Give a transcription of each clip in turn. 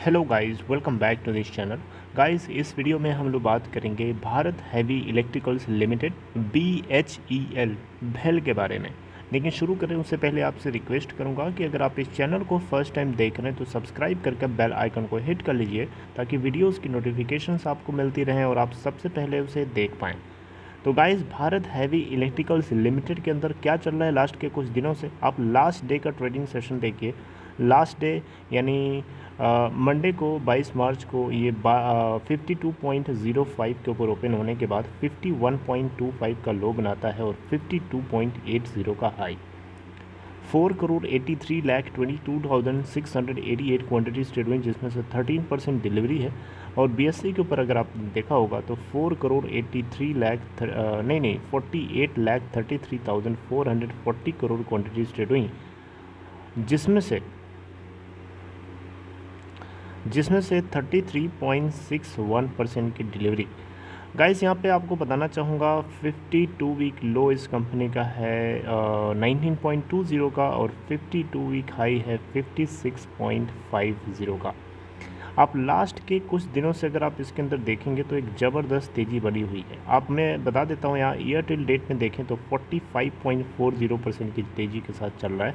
Hello guys, welcome back to this channel. Guys, इस video में हम लोग बात करेंगे Bharat heavy electricals limited BHEL भेल के बारे में। लेकिन शुरू करें उससे पहले आपसे रिक्वेस्ट करूंगा कि अगर आप इस चैनल को फर्स्ट टाइम देख रहे हैं तो सब्सक्राइब करके बेल आइकन को हिट कर लीजिए ताकि वीडियोज़ की नोटिफिकेशंस आपको मिलती रहें और आप सबसे पहले उसे देख पाएँ। तो guys, Bharat heavy electricals limited के अंदर क्या चल रहा है लास्ट के कुछ दिनों से, आप लास्ट डे का ट्रेडिंग सेशन देखिए। लास्ट डे यानी मंडे को 22 मार्च को ये 52.05 के ऊपर ओपन होने के बाद 51.25 का लो बनाता है और 52.80 का हाई। 4,83,22,688 क्वान्टिटीज ट्रेड हुई, जिसमें से 13% डिलीवरी है। और BSE के ऊपर अगर आप देखा होगा तो 48,33,440 करोड़ क्वान्टिटीज ट्रेड हुई, जिसमें से 33.61% की डिलीवरी। गाइस, यहाँ पे आपको बताना चाहूँगा 52 वीक लो इस कंपनी का है 19.20 का और 52 वीक हाई है 56.50 का। आप लास्ट के कुछ दिनों से अगर आप इसके अंदर देखेंगे तो एक ज़बरदस्त तेज़ी बनी हुई है। आप मैं बता देता हूँ, यहाँ ईयर टिल डेट में देखें तो 45.40% की तेज़ी के साथ चल रहा है।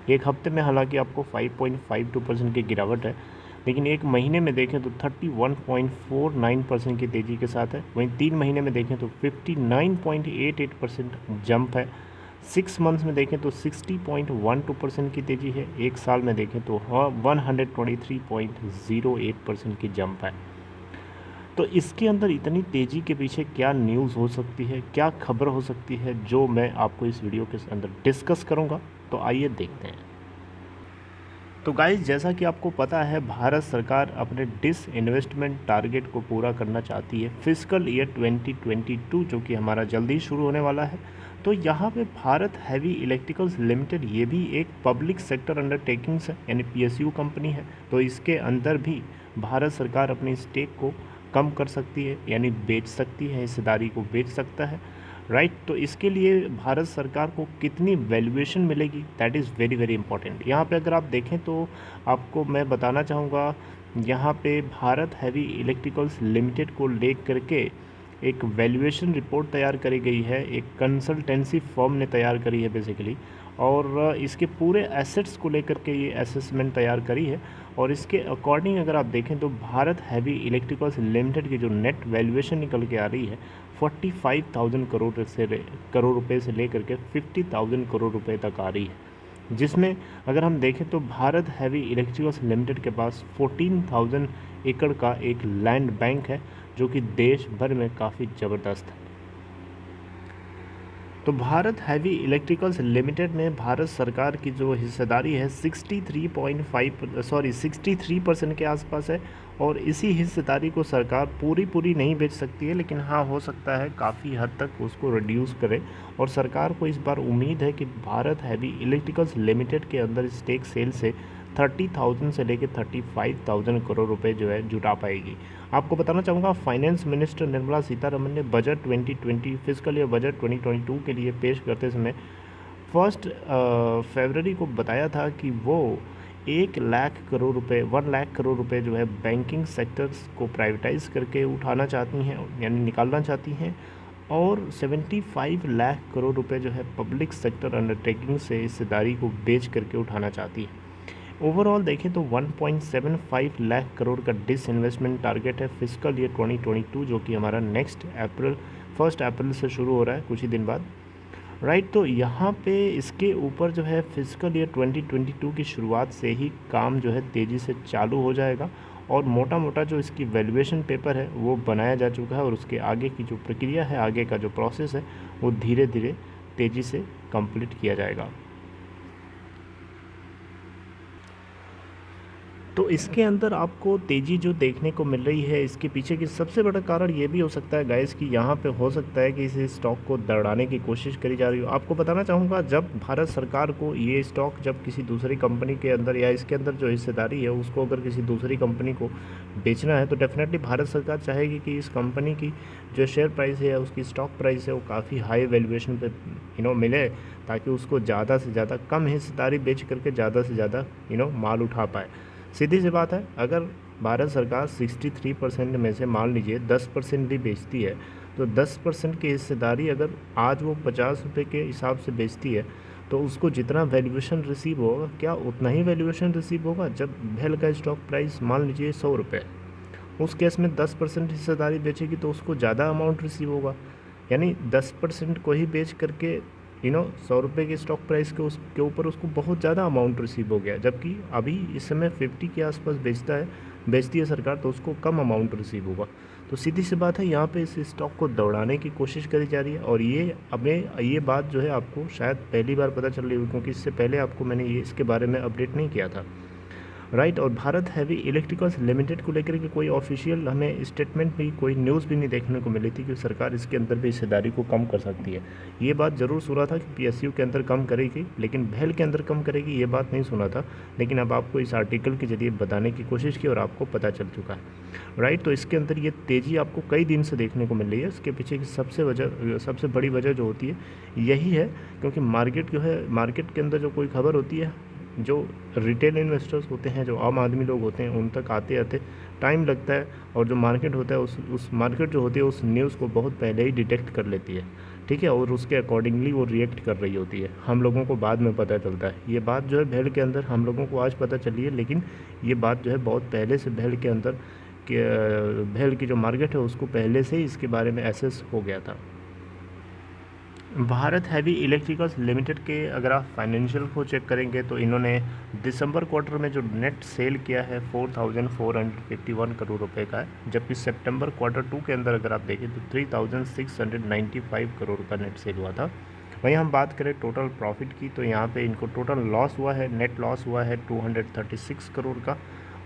एक हफ्ते में हालांकि आपको 5.52% की गिरावट है, लेकिन एक महीने में देखें तो 31.49% की तेज़ी के साथ है। वहीं 3 महीने में देखें तो 59.88% जंप है। 6 मंथ्स में देखें तो 60.12% की तेज़ी है। एक साल में देखें तो 123.08% की जंप है। तो इसके अंदर इतनी तेज़ी के पीछे क्या न्यूज़ हो सकती है, क्या खबर हो सकती है, जो मैं आपको इस वीडियो के अंदर डिस्कस करूँगा। तो आइए देखते हैं। तो गाइस, जैसा कि आपको पता है, भारत सरकार अपने डिसइन्वेस्टमेंट टारगेट को पूरा करना चाहती है फिस्कल ईयर 2022, जो कि हमारा जल्दी शुरू होने वाला है। तो यहाँ पे भारत हैवी इलेक्ट्रिकल्स लिमिटेड ये भी एक पब्लिक सेक्टर अंडरटेकिंग्स है, यानी PSU कंपनी है। तो इसके अंदर भी भारत सरकार अपनी स्टेक को कम कर सकती है, यानी बेच सकती है, हिस्सेदारी को बेच सकता है, राइट। तो इसके लिए भारत सरकार को कितनी वैल्यूएशन मिलेगी, that is very very important. यहाँ पे अगर आप देखें तो आपको मैं बताना चाहूँगा, यहाँ पे भारत हैवी इलेक्ट्रिकल्स लिमिटेड को ले करके एक वैल्यूएशन रिपोर्ट तैयार करी गई है, एक कंसल्टेंसी फर्म ने तैयार करी है बेसिकली, और इसके पूरे एसेट्स को लेकर के ये असेसमेंट तैयार करी है। और इसके अकॉर्डिंग अगर आप देखें तो भारत हैवी इलेक्ट्रिकल्स लिमिटेड की जो नेट वैल्यूएशन निकल के आ रही है 45,000 करोड़ रुपए से लेकर के 50,000 करोड़ रुपए तक आ रही है, जिसमें अगर हम देखें तो भारत हैवी इलेक्ट्रिकल्स लिमिटेड के पास 14,000 एकड़ का एक लैंड बैंक है, जो कि देश भर में काफ़ी ज़बरदस्त है। तो भारत हैवी इलेक्ट्रिकल्स लिमिटेड में भारत सरकार की जो हिस्सेदारी है 63% के आसपास है। और इसी हिस्सेदारी को सरकार पूरी नहीं बेच सकती है, लेकिन हाँ, हो सकता है काफ़ी हद तक उसको रिड्यूस करे। और सरकार को इस बार उम्मीद है कि भारत हैवी इलेक्ट्रिकल्स लिमिटेड के अंदर स्टेक सेल से 30,000 से लेकर 35,000 करोड़ रुपए जो है जुटा पाएगी। आपको बताना चाहूँगा, फाइनेंस मिनिस्टर निर्मला सीतारमण ने बजट 2020 फिस्कल ईयर बजट 2022 के लिए पेश करते समय 1 फरवरी को बताया था कि वो 1 लाख करोड़ रुपए जो है बैंकिंग सेक्टर्स को प्राइवेटाइज करके उठाना चाहती हैं, यानी निकालना चाहती हैं, और 75 लाख करोड़ रुपए जो है पब्लिक सेक्टर अंडरटेकिंग से हिस्सेदारी को बेच करके उठाना चाहती है। ओवरऑल देखें तो 1.75 लाख करोड़ का डिसइन्वेस्टमेंट टारगेट है फिस्कल ईयर 2022, जो कि हमारा नेक्स्ट 1 अप्रैल से शुरू हो रहा है, कुछ ही दिन बाद, राइट। तो यहाँ पे इसके ऊपर जो है फिस्कल ईयर 2022 की शुरुआत से ही काम जो है तेज़ी से चालू हो जाएगा। और मोटा जो इसकी वैल्यूएशन पेपर है वो बनाया जा चुका है, और उसके आगे की जो प्रक्रिया है, आगे का जो प्रोसेस है, वो धीरे धीरे तेज़ी से कंप्लीट किया जाएगा। तो इसके अंदर आपको तेज़ी जो देखने को मिल रही है, इसके पीछे की सबसे बड़ा कारण ये भी हो सकता है गाइस कि यहाँ पे हो सकता है कि इस स्टॉक को दौड़ाने की कोशिश करी जा रही हो। आपको बताना चाहूँगा, जब भारत सरकार को ये स्टॉक जब किसी दूसरी कंपनी के अंदर या इसके अंदर जो हिस्सेदारी है उसको अगर किसी दूसरी कंपनी को बेचना है, तो डेफिनेटली भारत सरकार चाहेगी कि इस कंपनी की जो शेयर प्राइस है या उसकी स्टॉक प्राइस है वो काफ़ी हाई वैल्यूएशन पे मिले, ताकि उसको ज़्यादा से ज़्यादा कम हिस्सेदारी बेच करके ज़्यादा से ज़्यादा माल उठा पाए। सीधी सी बात है, अगर भारत सरकार 63% में से मान लीजिए 10% भी बेचती है, तो 10% की हिस्सेदारी अगर आज वो 50 रुपये के हिसाब से बेचती है तो उसको जितना वैल्यूएशन रिसीव होगा, क्या उतना ही वैल्यूएशन रिसीव होगा जब भेल का स्टॉक प्राइस मान लीजिए 100 रुपये। उस केस में 10% हिस्सेदारी बेचेगी तो उसको ज़्यादा अमाउंट रिसीव होगा, यानी 10% को ही बेच करके 100 रुपये के स्टॉक प्राइस के उसके ऊपर उसको बहुत ज़्यादा अमाउंट रिसीव हो गया, जबकि अभी इस समय 50 के आसपास बेचती है सरकार, तो उसको कम अमाउंट रिसीव होगा। तो सीधी सी बात है, यहाँ पे इस स्टॉक को दौड़ाने की कोशिश करी जा रही है। और ये बात जो है आपको शायद पहली बार पता चल रही होगी, क्योंकि इससे पहले आपको मैंने इसके बारे में अपडेट नहीं किया था, राइट। और भारत हैवी इलेक्ट्रिकल्स लिमिटेड को लेकर के कोई ऑफिशियल हमें स्टेटमेंट भी, कोई न्यूज़ भी नहीं देखने को मिली थी कि सरकार इसके अंदर भी हिस्सेदारी को कम कर सकती है। ये बात ज़रूर सुना था कि PSU के अंदर कम करेगी, लेकिन भेल के अंदर कम करेगी ये बात नहीं सुना था। लेकिन अब आपको इस आर्टिकल के जरिए बताने की कोशिश की और आपको पता चल चुका है, राइट। तो इसके अंदर ये तेज़ी आपको कई दिन से देखने को मिल रही है। इसके पीछे की सबसे बड़ी वजह जो होती है यही है, क्योंकि मार्केट के अंदर जो कोई खबर होती है, जो रिटेल इन्वेस्टर्स होते हैं, जो आम आदमी लोग होते हैं, उन तक आते आते टाइम लगता है। और जो मार्केट होता है उस मार्केट जो होती है उस न्यूज़ को बहुत पहले ही डिटेक्ट कर लेती है, ठीक है, और उसके अकॉर्डिंगली वो रिएक्ट कर रही होती है। हम लोगों को बाद में पता चलता है। ये बात जो है भेल के अंदर हम लोगों को आज पता चली है, लेकिन ये बात जो है बहुत पहले से भेल के अंदर भेल की जो मार्केट है उसको पहले से ही इसके बारे में एसेस हो गया था। भारत हैवी इलेक्ट्रिकल्स लिमिटेड के अगर आप फाइनेंशियल को चेक करेंगे तो इन्होंने दिसंबर क्वार्टर में जो नेट सेल किया है 4,451 करोड़ रुपए का है, जबकि सितंबर क्वार्टर 2 के अंदर अगर आप देखें तो 3,695 करोड़ का नेट सेल हुआ था। वहीं हम बात करें टोटल प्रॉफिट की, तो यहाँ पे इनको टोटल लॉस हुआ है, नेट लॉस हुआ है 236 करोड़ का।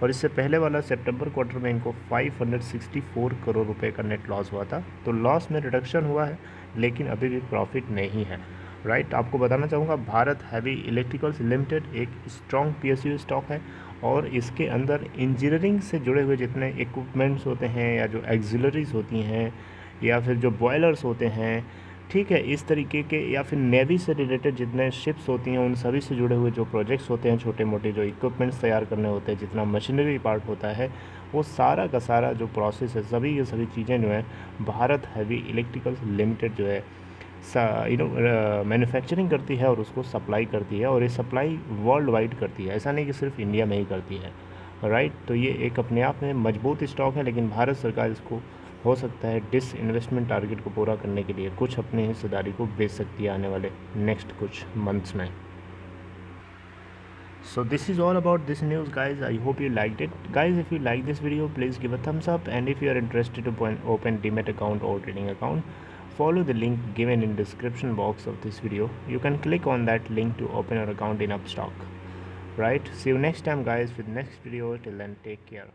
और इससे पहले वाला सितंबर क्वार्टर में इनको 564 करोड़ रुपए का नेट लॉस हुआ था। तो लॉस में रिडक्शन हुआ है, लेकिन अभी भी प्रॉफिट नहीं है, राइट। आपको बताना चाहूँगा भारत हैवी इलेक्ट्रिकल्स लिमिटेड एक स्ट्रॉन्ग PSU स्टॉक है, और इसके अंदर इंजीनियरिंग से जुड़े हुए जितने इक्विपमेंट्स होते हैं, या जो एक्सिलरीज होती हैं, या फिर जो बॉयलर्स होते हैं, ठीक है, इस तरीके के, या फिर नेवी से रिलेटेड जितने शिप्स होती हैं, उन सभी से जुड़े हुए जो प्रोजेक्ट्स होते हैं, छोटे मोटे जो इक्विपमेंट्स तैयार करने होते हैं, जितना मशीनरी पार्ट होता है, वो सारा का सारा जो प्रोसेस है, सभी ये सभी चीज़ें जो हैं भारत हैवी इलेक्ट्रिकल्स लिमिटेड जो है मैन्युफैक्चरिंग करती है और उसको सप्लाई करती है। और ये सप्लाई वर्ल्ड वाइड करती है, ऐसा नहीं कि सिर्फ इंडिया में ही करती है, राइट। तो ये एक अपने आप में मजबूत स्टॉक है, लेकिन भारत सरकार इसको हो सकता है डिसइन्वेस्टमेंट टारगेट को पूरा करने के लिए कुछ अपनी हिस्सेदारी को बेच सकती है आने वाले नेक्स्ट कुछ मंथ्स में। So this is all about this news, guys. I hope you liked it, guys. If you like this video, please give a thumbs up, and if you are interested to open Demat account or trading account, follow the link given in description box of this video. You can click on that link to open your account in Upstock, right? See you next time, guys, with next video. Till then, take care.